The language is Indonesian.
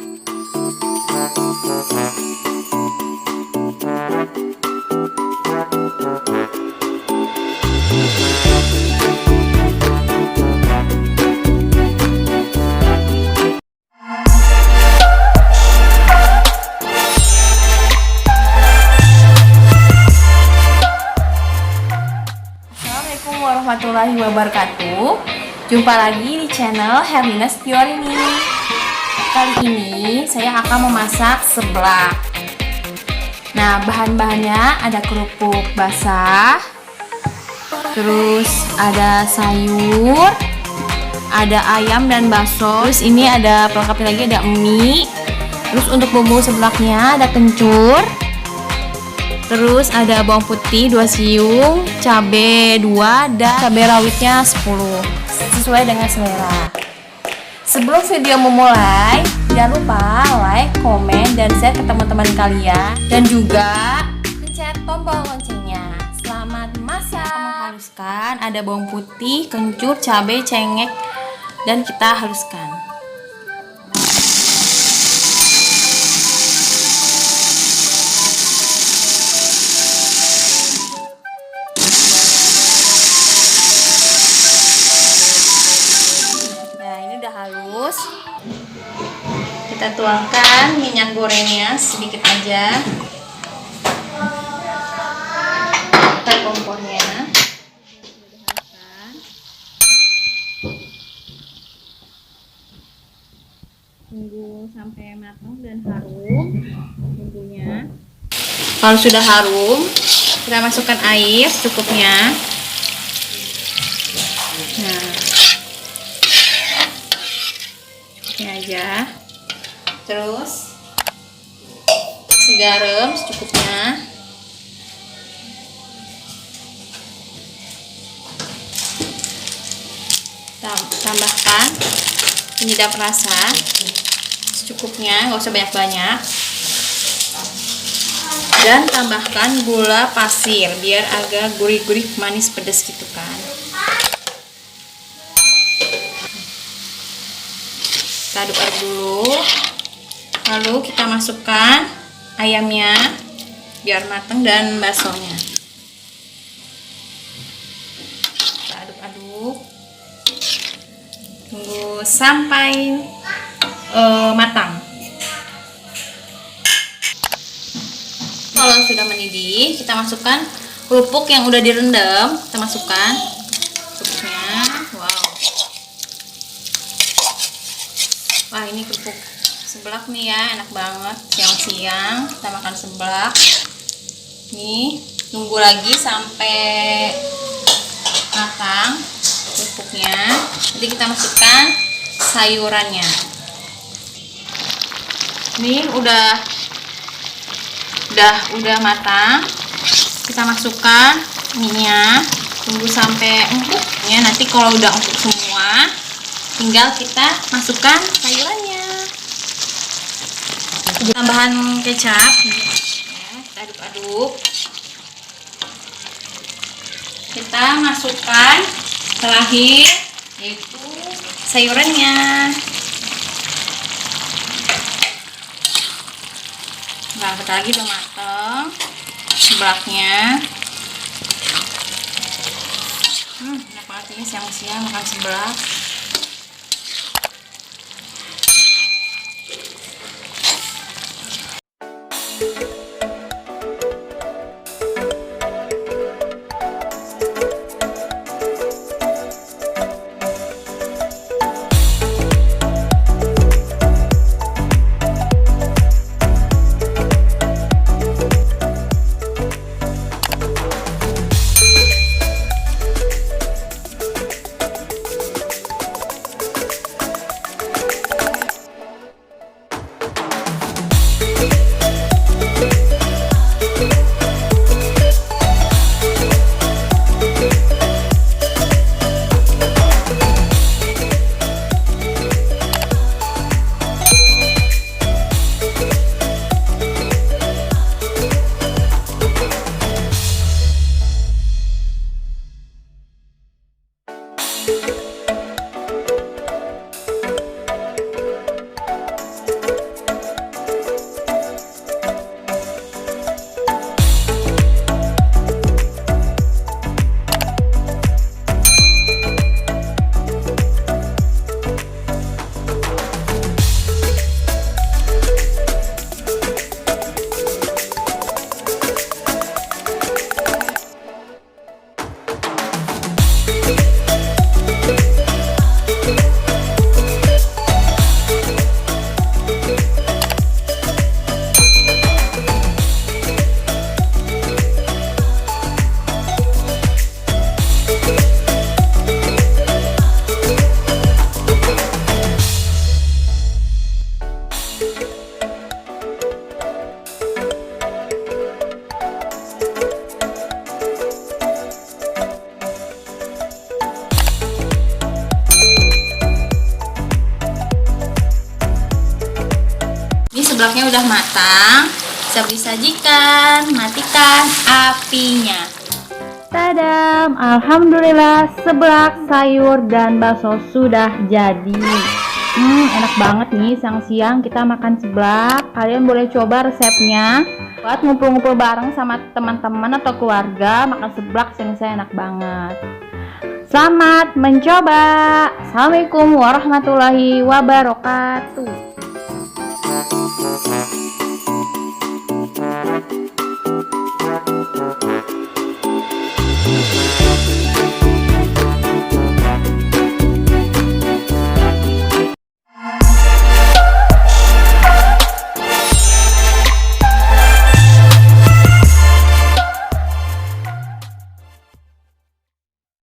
Assalamualaikum warahmatullahi wabarakatuh. Jumpa lagi di channel Herlina Setiorini. Kali ini saya akan memasak seblak. Nah, bahan-bahannya ada kerupuk basah, terus ada sayur, ada ayam dan bakso. Terus ini ada pelengkapnya lagi, ada mie. Terus untuk bumbu seblaknya ada kencur. Terus ada bawang putih 2 siung, cabai 2, dan cabai rawitnya 10, sesuai dengan selera. Sebelum video memulai, jangan lupa like, komen, dan share ke teman-teman kalian. Dan juga pencet tombol loncengnya. Selamat masak. Menghaluskan, ada bawang putih, kencur, cabai, cengkeh, dan kita haluskan. Halus, kita tuangkan minyak gorengnya sedikit aja, kita kompornya, tunggu sampai matang dan harum bumbunya. Kalau sudah harum, kita masukkan air secukupnya. Nah, aja, terus garam secukupnya, tambahkan penyedap rasa secukupnya, nggak usah banyak-banyak, dan tambahkan gula pasir biar agak gurih-gurih, manis, pedas gitu kan. Kita aduk-aduk dulu, lalu kita masukkan ayamnya biar matang dan baksonya. Kita aduk-aduk, tunggu sampai matang. Kalau sudah mendidih, kita masukkan kerupuk yang udah direndam, kita masukkan kerupuknya. Wow. Wah, ini kerupuk seblak nih ya, enak banget. Siang-siang kita makan seblak. Nih, tunggu lagi sampai matang kerupuknya. Nanti kita masukkan sayurannya. Ini udah matang. Kita masukkan minyak. Tunggu sampai empuk ya. Nanti kalau udah empuk semua, tinggal kita masukkan sayurannya. Tambahan kecap, kita aduk-aduk. Kita masukkan terakhir yaitu sayurannya. Nah, bentar lagi udah mateng seblaknya. Enak banget ini siang-siang makan seblak. Ini seblaknya udah matang, siap disajikan. Matikan apinya. Tadam, alhamdulillah seblak, sayur, dan bakso sudah jadi. Enak banget nih, siang-siang kita makan seblak. Kalian boleh coba resepnya buat ngumpul-ngumpul bareng sama teman-teman atau keluarga. Makan seblak siang-siang enak banget. Selamat mencoba. Assalamualaikum warahmatullahi wabarakatuh.